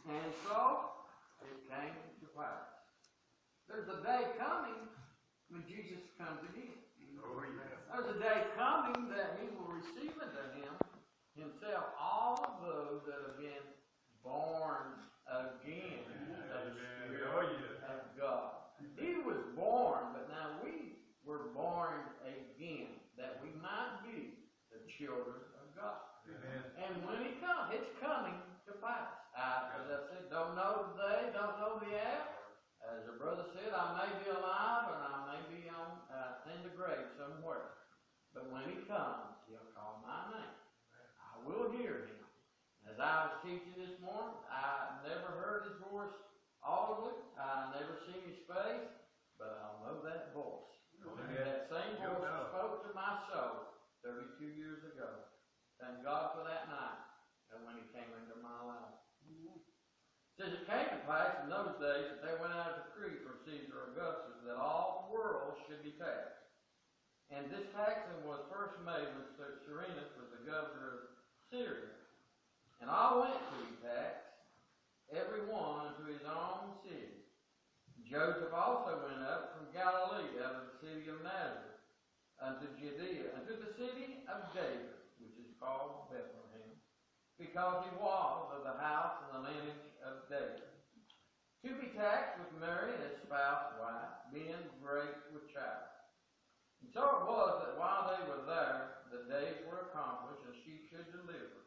And so it came to pass. There's a day coming when Jesus comes again. Oh, yes. There's a day coming that he will receive unto himself all of those that have been born again of the Spirit of God. He was born, but now we were born again, that we might be the children of God. Amen. And when he comes, it's coming to pass. As I said, don't know the day, don't know the hour. As the brother said, I may be alive and I may be in the grave somewhere. But when he comes, he'll call my name. I will hear him. As I was teaching this morning, I never heard his voice audibly. I never seen his face, but I'll know that voice. Amen. That same voice that spoke to my soul 32 years ago. Thank God for that night and when he came into my life. It says it came to pass in those days that they went out a decree from Caesar Augustus that all the world should be taxed. And this taxing was first made when Cyrenius was the governor of Syria. And all went to be taxed, every one unto his own city. Joseph also went up from Galilee, out of the city of Nazareth, unto Judea, unto the city of David, which is called Bethlehem, because he was of the house and the lineage of David, to be taxed with Mary, his spouse, wife, being great with child. And so it was that while they were there, the days were accomplished, and she should deliver.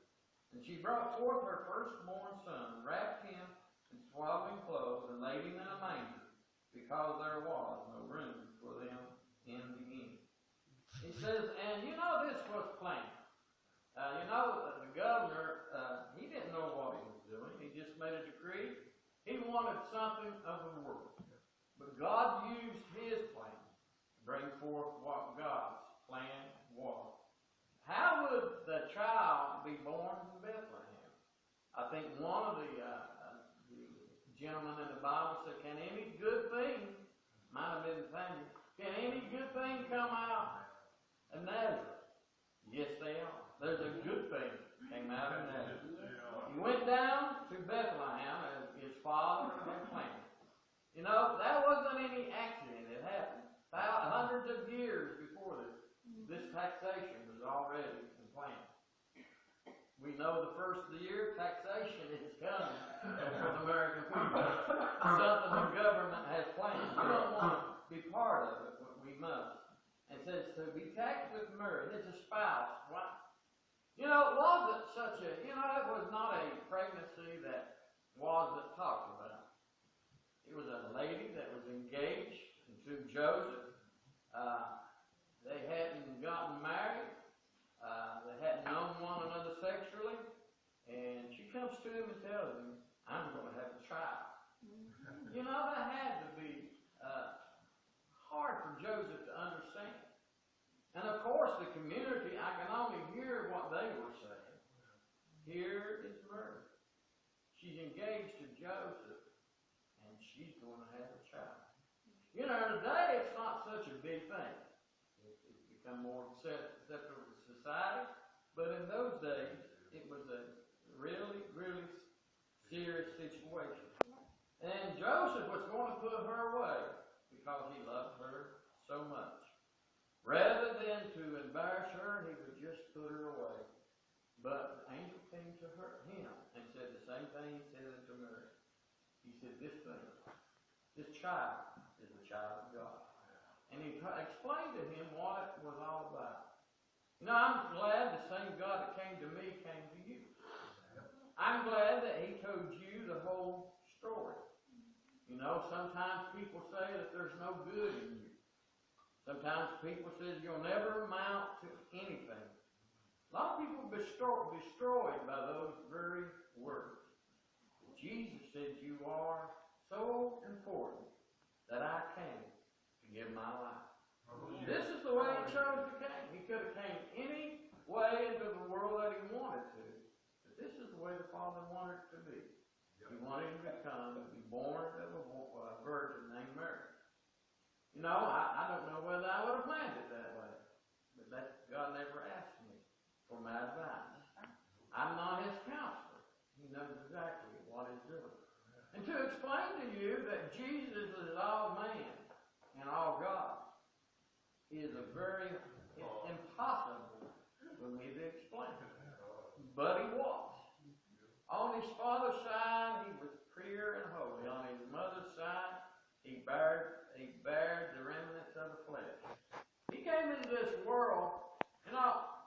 And she brought forth her firstborn son, wrapped him in swaddling clothes, and laid him in a manger, because there was no room for them in the inn. He says, and you know this was planned. The governor, he didn't know what he was doing. He just made a decree. He wanted something of the world. But God used his plan to bring forth what God's plan was. How would the child be born in Bethlehem? I think one of the gentlemen in the Bible said, can any good thing, might have been Nathaniel, can any good thing come out of Nazareth? Yes, they are. There's a good thing came out of Nazareth. He went down to Bethlehem as his father had planned. You know, that wasn't any accident. It happened hundreds of years before this. This taxation was already in plan. We know the first of the year, taxation is coming for the American people. Something the government has planned. We don't want to be part of it, but we must. And it says to be taxed with Mary, his spouse. Why? You know, it wasn't such a, it was not a pregnancy that wasn't talked about. It was a lady that was engaged to Joseph. They hadn't gotten married. They hadn't known one another sexually. And she comes to him and tells him, I'm going to have a child. That had to be hard for Joseph to understand. And of course, the community, I can only hear what they were saying. Here is Mary. She's engaged to Joseph, and she's going to have a child. Today it's not such a big thing. It's become more acceptable to society. But in those days, it was a really, really serious situation. And Joseph was going to put her away because he loved her so much. Rather than to embarrass her, he would just put her away. But the angel came to him and said the same thing he said to Mary. He said, this child is the child of God. And he explained to him what it was all about. I'm glad the same God that came to me came to you. I'm glad that he told you the whole story. Sometimes people say that there's no good in you. Sometimes people say you'll never amount to anything. A lot of people are destroyed by those very words. Jesus said you are so important that I came to give my life. This is the way he chose to come. He could have came any way into the world that he wanted to. But this is the way the Father wanted it to be. He wanted him to come and be born of a virgin named Mary. I don't know whether I would have planned it that way. But God never asked me for my advice. I'm not his counselor. He knows exactly what he's doing. is it's impossible for me to explain. But he was. On his father's side, he was pure and holy. On his mother's side, he bared the remnants of the flesh. He came into this world,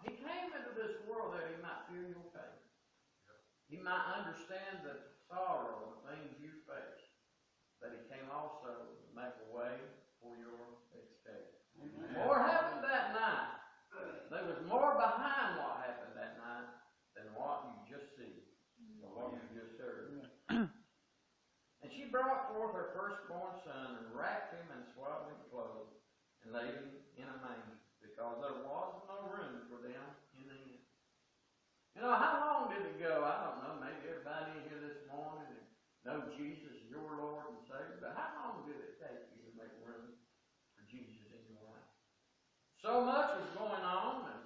he came into this world that he might feel your pain. He might understand the sorrow and things you face. But he came also to make a way for your escape. More happened that night. There was more behind what happened that night than what you just see, or what you just heard. And she brought forth her firstborn son and wrapped him in swaddling clothes and laid him in a manger, because there was no room for them in the inn. How long did it go? I don't know. Maybe everybody in here this morning know Jesus is your Lord and Savior. But how long did it take you to make room for Jesus in your life? So much was going on, and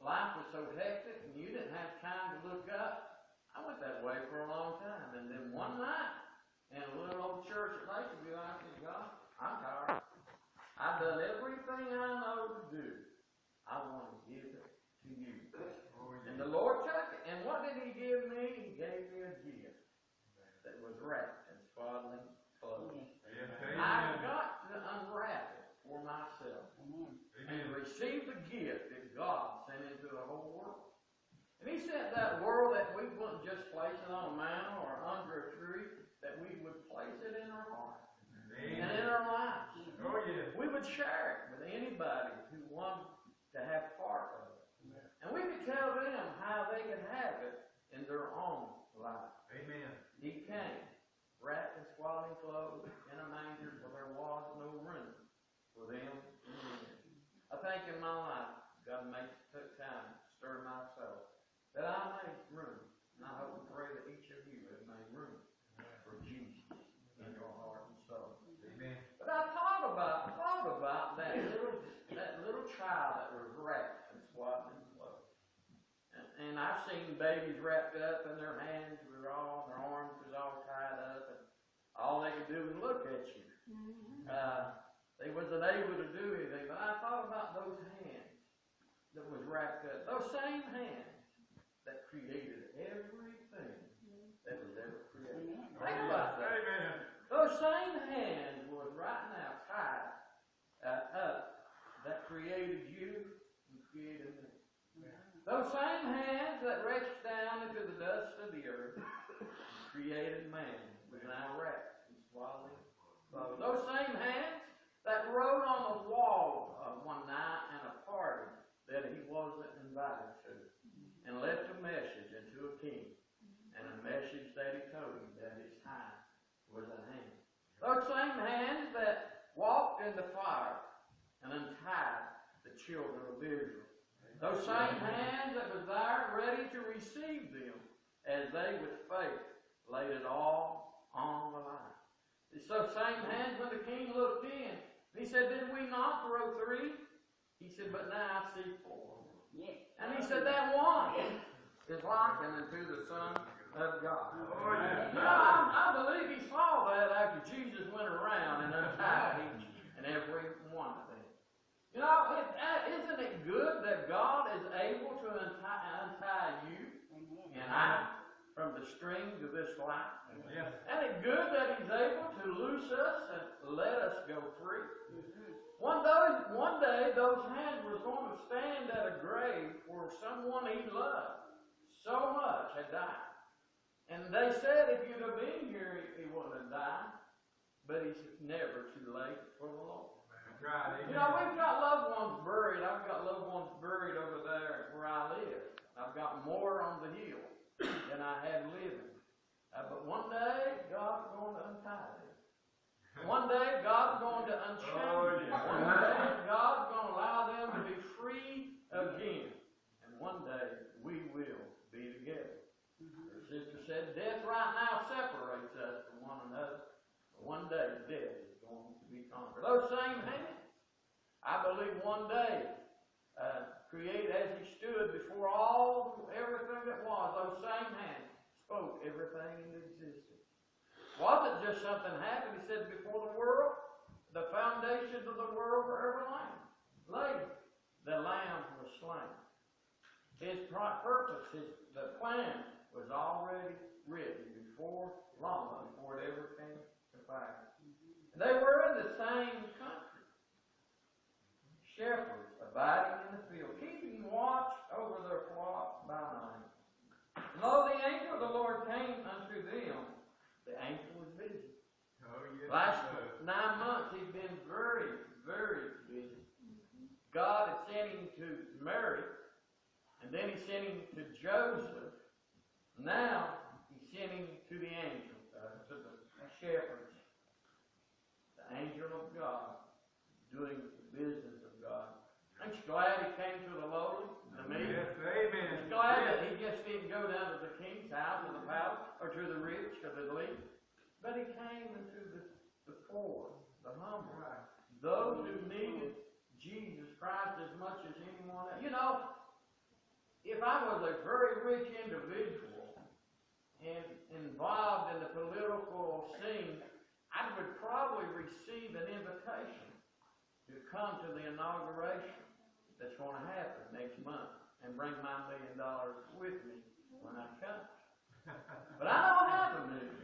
life was so hectic, and you didn't have time to look up. I went that way for a long time, and then one night, in a little old church at Lakeview, I said, God, I'm tired. I've done everything I know to do. I want to give it to you. And the Lord took it. And what did he give me? He gave me a gift that was wrapped in swaddling clothes. I've got to unwrap it for myself. And receive the gift that God sent into the whole world. And he sent that world that we wouldn't just place it on a mountain or under a tree, that we would place it in our heart and in our lives. Oh, yeah. We would share it with anybody who wanted to have part of it. And we could tell them how they could have it in their own life. Amen. He came, wrapped in swaddling clothes, in a manger, for there was no room for them in the inn. I think in my life, God took time to stir my soul, that I made room. And I hope and pray that each of you have made room for Jesus in your heart and soul. Amen. But I thought about that little child that was wrapped in swaddling clothes. And I've seen babies wrapped up, and their hands were all, their arms was all tied up, and all they could do was look at you. They wasn't able to do anything. But I thought about those hands that was wrapped up, those same hands that created everything that was ever created. Think about that. Amen. Those same hands was right now tied up that created you and created me. Those same hands that reached down into the dust of the earth and created man was now wrapped in swaddling clothes. Those same hands that wrote on the wall one night in a party that he wasn't invited to, and left a message into a king, and a message that he told him that his time was at hand. Those same hands that walked in the fire and untied the children of Israel. Those same hands that was there ready to receive them as they with faith laid it all on the line. It's those same hands when the king looked in. He said, did we not throw 3? He said, but now I see 4. Yeah. And he said, that one is likened unto the Son of God. Oh, yeah. I believe he saw that after Jesus went around and untied each and every one of them. Isn't it good that God is able to untie you and I from the strings of this life? Yes. Isn't it good that he's able to loose us and let us go free? One day, those hands was going to stand at a grave for someone he loved so much had died. And they said if you'd have been here, he wouldn't have died. But he's never too late for the Lord. Right. We've got loved ones buried. I've got loved ones buried over there where I live. I've got more on the hill than I had living. But one day, God's going to untie them. One day, God's going to unchain them. One day, God's going to allow them to be free again. And one day, we will be together. Our sister said, death right now separates us from one another. But one day, death is going to be conquered. Those same hands, I believe one day, created as he stood before everything that was, those same hands spoke everything into existence. It wasn't just something happened. He said before the world, the foundations of the world were ever later, the Lamb was slain. His purpose, the plan was already written before long, before it ever came to pass. They were in the same country. Shepherds abiding in the field, keeping watch over their flock by night. And lo, the angel of the Lord came unto them. The angel was busy. Oh, yes. Last 9 months, he'd been very, very busy. God had sent him to Mary, and then he sent him to Joseph. Now, he sent him to the angel, to the shepherds. The angel of God, doing the business of God. Aren't you glad he came to the lowly, to me? Yes, amen. Aren't you glad that he just didn't go down to the king's house or the palace, or to the rich or the elite, but he came into the poor, the humble, those who needed Jesus Christ as much as anyone else. You know, if I was a very rich individual and involved in the political scene, I would probably receive an invitation to come to the inauguration that's going to happen next month and bring my $1 million with me when I come. But I don't have $1 million.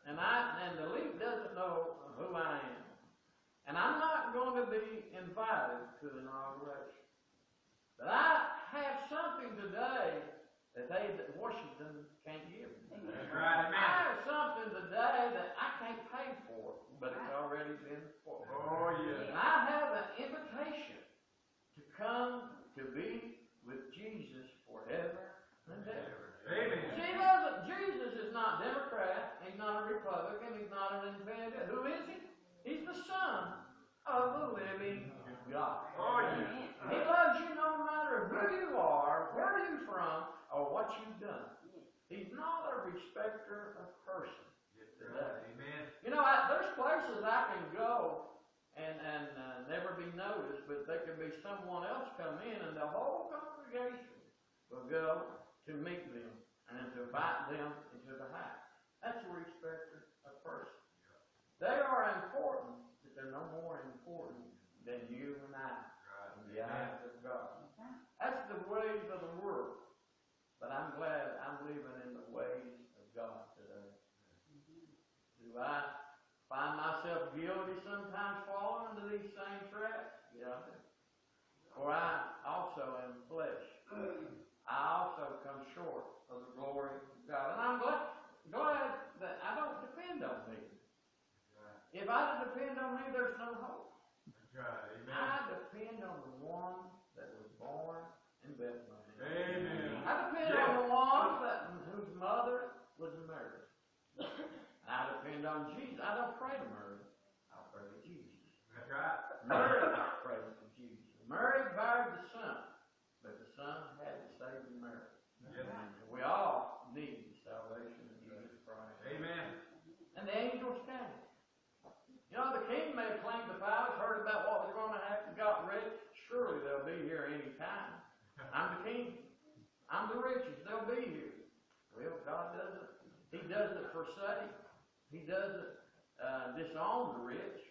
And the elite doesn't know who I am. And I'm not going to be invited to the inauguration. But I have something today that Washington can't give me. That's right, amen. I have something today that I can't pay for, but it's already been for. Oh, yes. And I have an invitation to come to be with Jesus forever and ever. Amen. See, Jesus is not Democrat, he's not a Republican, he's not an independent. Who is he? He's the Son of the living God. Oh, yes. He loves you no matter who you are, where you're from, or what you've done. He's not a respecter of persons today. Amen. You know, there's places I can go and never be noticed, but there could be someone else come in and the whole congregation will go to meet them and to invite them into the house. That's a respecter of persons. They are important, but they're no more important than you and I in the eyes of God. That's the ways of the world. But I'm glad I'm living in the ways of God today. Do I find myself guilty sometimes falling into these same traps? Yeah, I do. For I also am flesh. I also come short of the glory of God. And I'm glad that I don't depend on me. If I depend on me, there's no hope. That's right, amen. I depend on the one that was born in Bethlehem. Amen. I depend on the one whose mother was Mary. I depend on Jesus. I don't pray to Mary. I pray to Jesus. That's right. Mary prayed to Jesus. Mary buried the Son, but the Son had to save Mary. Yes. And we all need the salvation of Jesus Christ. Amen. And the angels came. You know, the king may have claimed the palace, heard about what was going to happen, got ready. Surely they'll be here any time. I'm the king. I'm the richest. They'll be here. Well, God doesn't. He doesn't forsake. He doesn't disown the rich.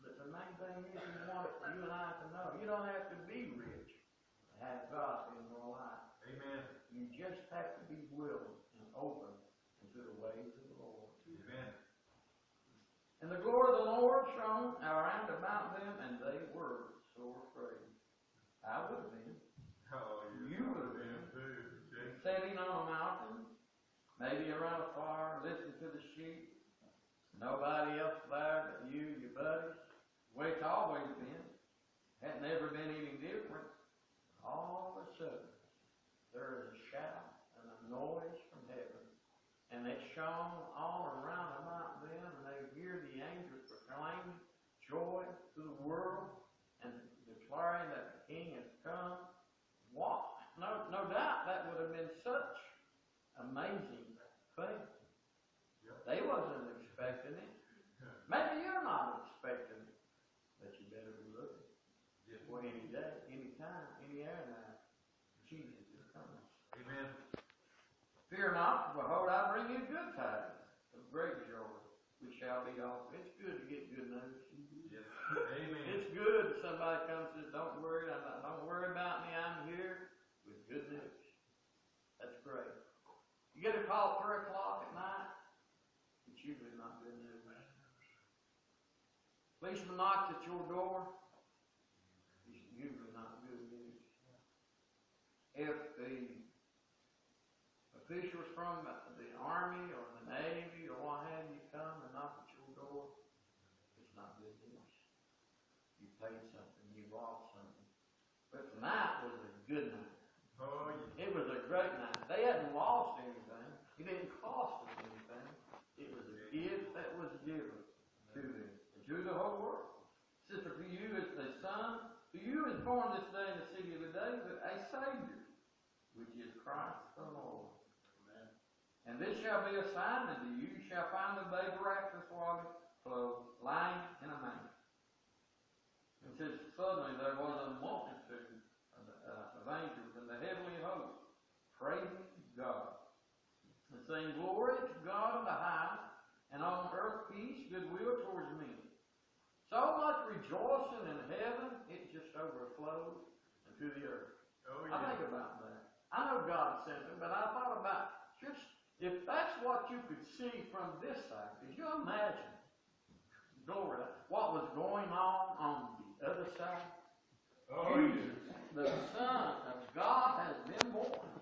But the main thing is He wants you and I to know. You don't have to be rich to have God in your life. Amen. You just have to be willing and open into the ways of the Lord. Amen. And the glory of the Lord shone around about them, and they were sore afraid. I would have been. Oh, You would have been. too. Sitting on a mountain, maybe around a fire, listening to the sheep. Nobody else there but you, your buddies. The way it's always been. Hadn't ever been any different. All of a sudden, there is a shout and a noise from heaven. And it shone all around about them, and they hear the angels proclaiming joy to the world and declaring that the King has come. What? No doubt that would have been such amazing thing. Yep. They wasn't expecting it. Maybe you're not expecting it, but you better be looking. Yes. For any day, any time, any hour now, Jesus is coming. Amen. Fear not, behold, I bring you good tidings of great joy, which shall be also. It's good to get good news. Yes. Amen. It's good if somebody comes and says, don't worry about me, I'm here with good news. That's great. You get a call at 3 o'clock at night, it's usually not good news. Policeman knocks at your door, it's usually not good news. If the officials from the Army or the Navy or what have you come and knock at your door, it's not good news. You paid something, you bought something. But tonight was a good night. Oh, yeah. It was a great night. They hadn't lost anything. It didn't cost us anything. It was a gift that was given to them and to the whole world. Sister, for you as the Son, to you is born this day in the city of David a Savior, which is Christ the Lord. Amen. And this shall be a sign unto you. You shall find the babe wrapped in swaddling clothes, lying in a manger. It says, suddenly there was a multitude of angels in the heavenly host, praising God, and saying, glory to God in the highest, and on earth peace, goodwill towards men. So much rejoicing in heaven, it just overflows into the earth. Oh, I yeah. think about that. I know God sent it, but I thought about just if that's what you could see from this side, could you imagine, glory, what was going on the other side? Oh, Jesus, yeah. the Son of God, has been born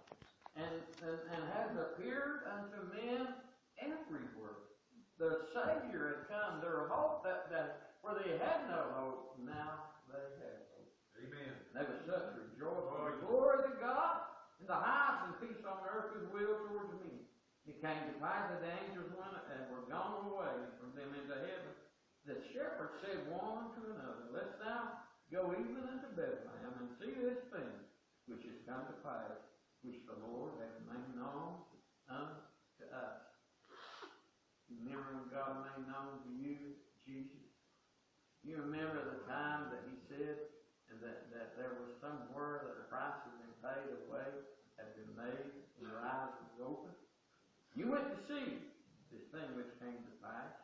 and has appeared unto men everywhere. The Savior had come. Their hope that where they had no hope, now they have hope. Amen. They were such rejoicing. Oh, yeah. Glory to God in the highest, and peace on earth, goodwill towards men. It came to pass that the angels went and were gone away from them into heaven. The shepherds said one to another, let's now go even into Bethlehem and see this thing which is come to pass, which the Lord hath made known unto us. You remember when God made known to you, Jesus? You remember the time that He said and that there was somewhere that the price had been paid, a way had been made, and your eyes was open? You went to see this thing which came to pass,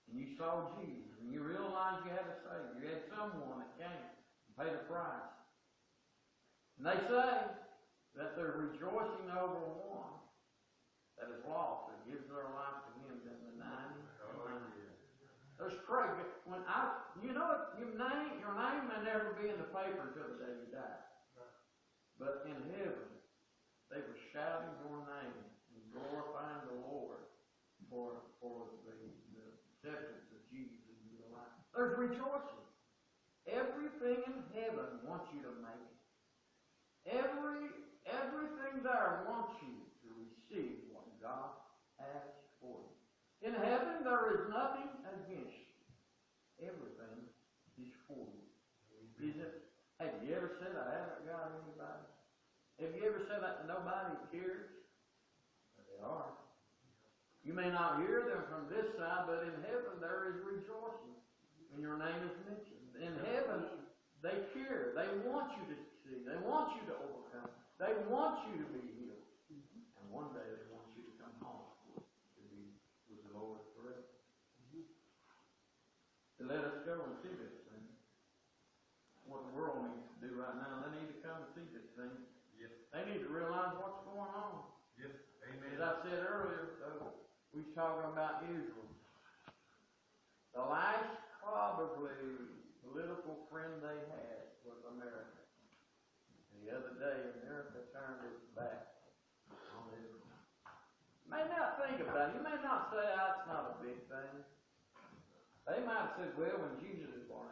and you saw Jesus, and you realized you had a Savior. You had someone that came and paid a price. And they say that they're rejoicing over one that is lost, that gives their life to Him than the 90. Oh, yeah. There's prayer. Your name may never be in the paper until the day you die. But in heaven, they were shouting your name and glorifying the Lord for the acceptance of Jesus in your life. There's rejoicing. Everything in heaven wants you to make it. Everything there wants you to receive what God has for you. In heaven, there is nothing against you. Everything is for you. Is it? Have you ever said, I haven't got anybody? Have you ever said that nobody cares? But they are. You may not hear them from this side, but in heaven there is rejoicing when your name is mentioned. In heaven, they care. They want you to see. They want you to overcome. They want you to be healed. And one day they want you to come home to be with the Lord forever. So let us go and see this thing. What the world needs to do right now, they need to come and see this thing. Yes. They need to realize what's going on. Yes. Amen. As I said earlier, we was talking about Israel. The last probably political friend they had was America. And the other day, America turned its back on Israel. You may not think about it. You may not say, it's not a big thing. They might have said, well, when Jesus is born,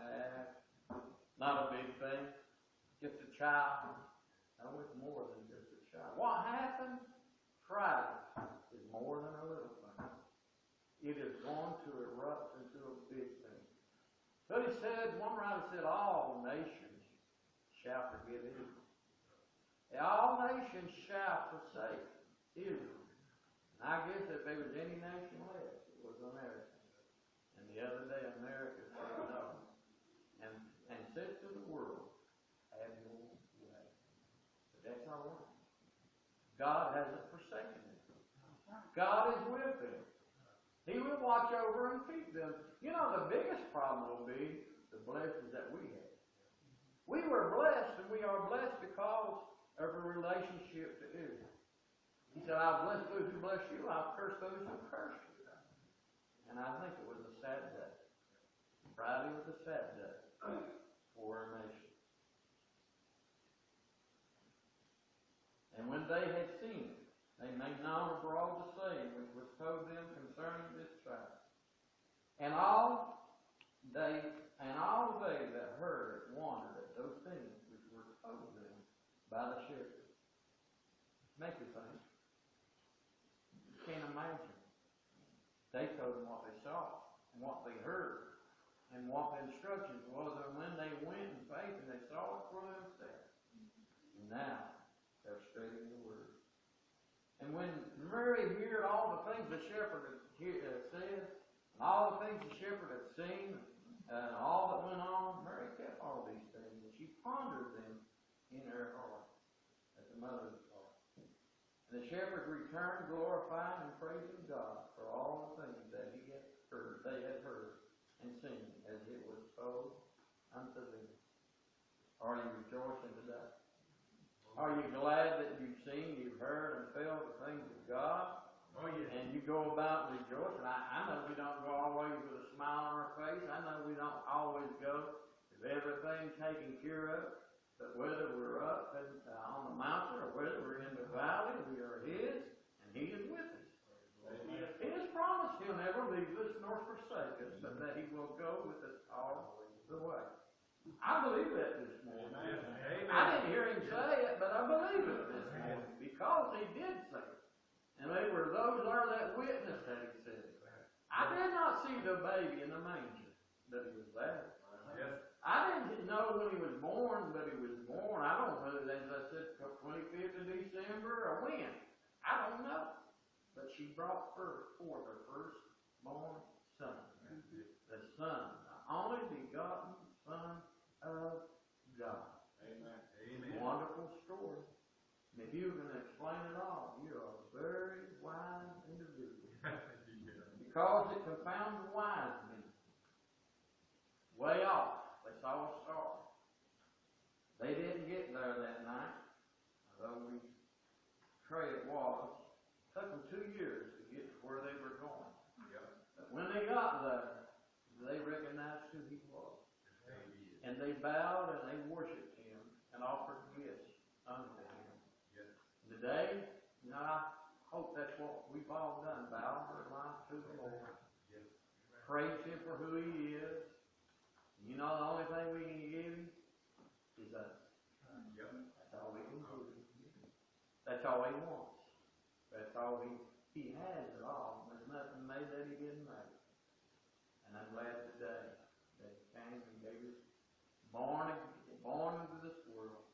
not a big thing. Just a child. No, it's more than just a child. What happened? Friday is more than a little thing. It is going to erupt into a big thing. But he said, one writer said, all nations shall forget Israel. All nations shall forsake Israel. And I guess if there was any nation left, it was America. And the other day, America said no. And said to the world, have your way. But that's all right. God hasn't forsaken them. God is with them. He will watch over and keep them. You know, the biggest problem will be the blessings that we have. We were blessed, and we are blessed because of a relationship to Israel. He said, I'll bless those who bless you, I'll curse those who curse you. And I think it was a sad day. Friday was a sad day for our nation. And when they had seen it, they made known abroad the saying which was told them concerning this child. And all they that heard it wondered at those things which were told them by the shepherds. Make you think. You can't imagine. They told them what they saw and what they heard and what the instructions was, and when they went in faith and they saw it for themselves. And now they're studying the word. And when Mary heard all the things the shepherd had said, and all the things the shepherd had seen, and all that went on, Mary kept all these things, and she pondered them in her heart, at the mother's heart. And the shepherd returned, glorifying and praising God for all the things that they had heard and seen, as it was told unto them. Are you rejoicing today? Are you glad that you've seen, you've heard, and felt the things of God? Oh, yeah. And you go about rejoicing. I know we don't go always with a smile on our face. I know we don't always go with everything taken care of. But whether we're up on the mountain or whether we're in the valley, we are His, and He is with us. Amen. He has promised He'll never leave us nor forsake us, but that He will go with us all the way. I believe that this morning. Amen. I didn't hear Him say it, but I believe it this morning because He did say it. And there were those there that witnessed that He said it. I did not see the baby in the manger, but He was there. Yes. I didn't know when He was born, but He was born. I don't know, as I said, 25th of December or when. I don't know. But she brought forth her firstborn son. The Son, the only begotten Son of God. Amen. Amen. Wonderful story. And if you can explain it all, you're a very wise individual. Because it confounds the wise men. Way off, they saw a star. They didn't get there that night, although we pray it was. It took them 2 years to get to where they were going. Yep. But when they got there, they recognized who He was. And they bowed and they worshipped Him and offered gifts unto Him. Yes. Today, I hope that's what we've all done, bow our life to the Lord. Yes. Praise Him for who He is. You know the only thing we can give Him is us. Yep. That's all we can do. That's all He wants. That's all He has it all. There's nothing made that He didn't make. And I'm glad today that He came and gave us born into this world,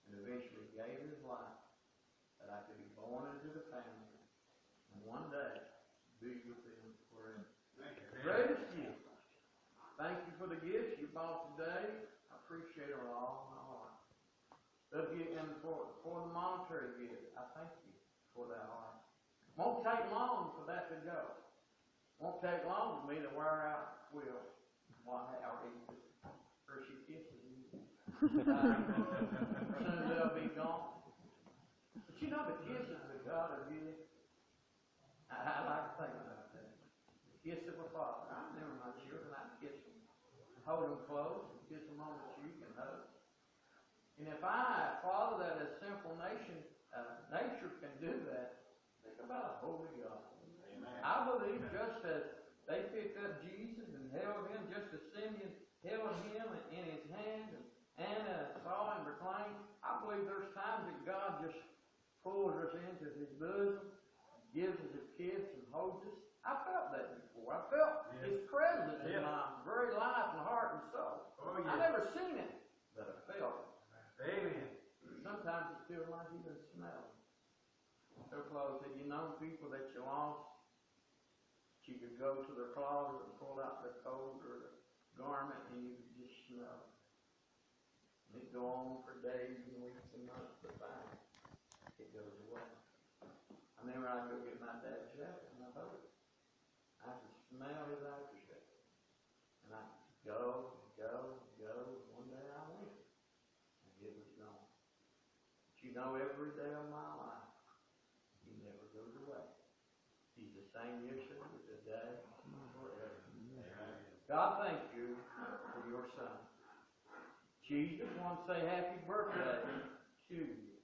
and eventually gave His life that I could be born into the family, and one day be with Him forever. Greatest gift. Thank you for the gifts you bought today. I appreciate it all my heart. And for the monetary gift, I thank you for that heart. Won't take long for that to go. Won't take long for me to wear out Will. Or she kisses me. Soon they'll be gone. But you know the kisses that God will give. I like to think about that. The kiss of a father. I remember my children, I'd kiss them. Hold them close and kiss them on the cheek and hug. And if I, a father that is sinful nature can do that, think about a holy God. Amen. I believe just as they picked up Jesus and held Him, just as Simeon held Him in his hand and Anna saw Him proclaim, I believe there's times that God just pulls us into His bosom, gives us a kiss and holds us. I felt that before. I felt His presence in my very life and heart and soul. Oh, yes. I've never seen it, but I felt it. Amen. Sometimes it feels like you can smell it. So close. Have you known people that you lost? You could go to their closet and pull out their coat or their garment and you could just smell it. And it'd go on for days and weeks and months, but finally it goes away. I remember I'd go get my dad's jacket and I hold it. I you know every day of my life. He never goes away. He's the same yesterday, today, forever. God, thank you for your son. Jesus wants to say happy birthday to you.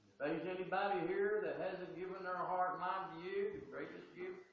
If there's anybody here that hasn't given their heart and mind to you, the greatest gift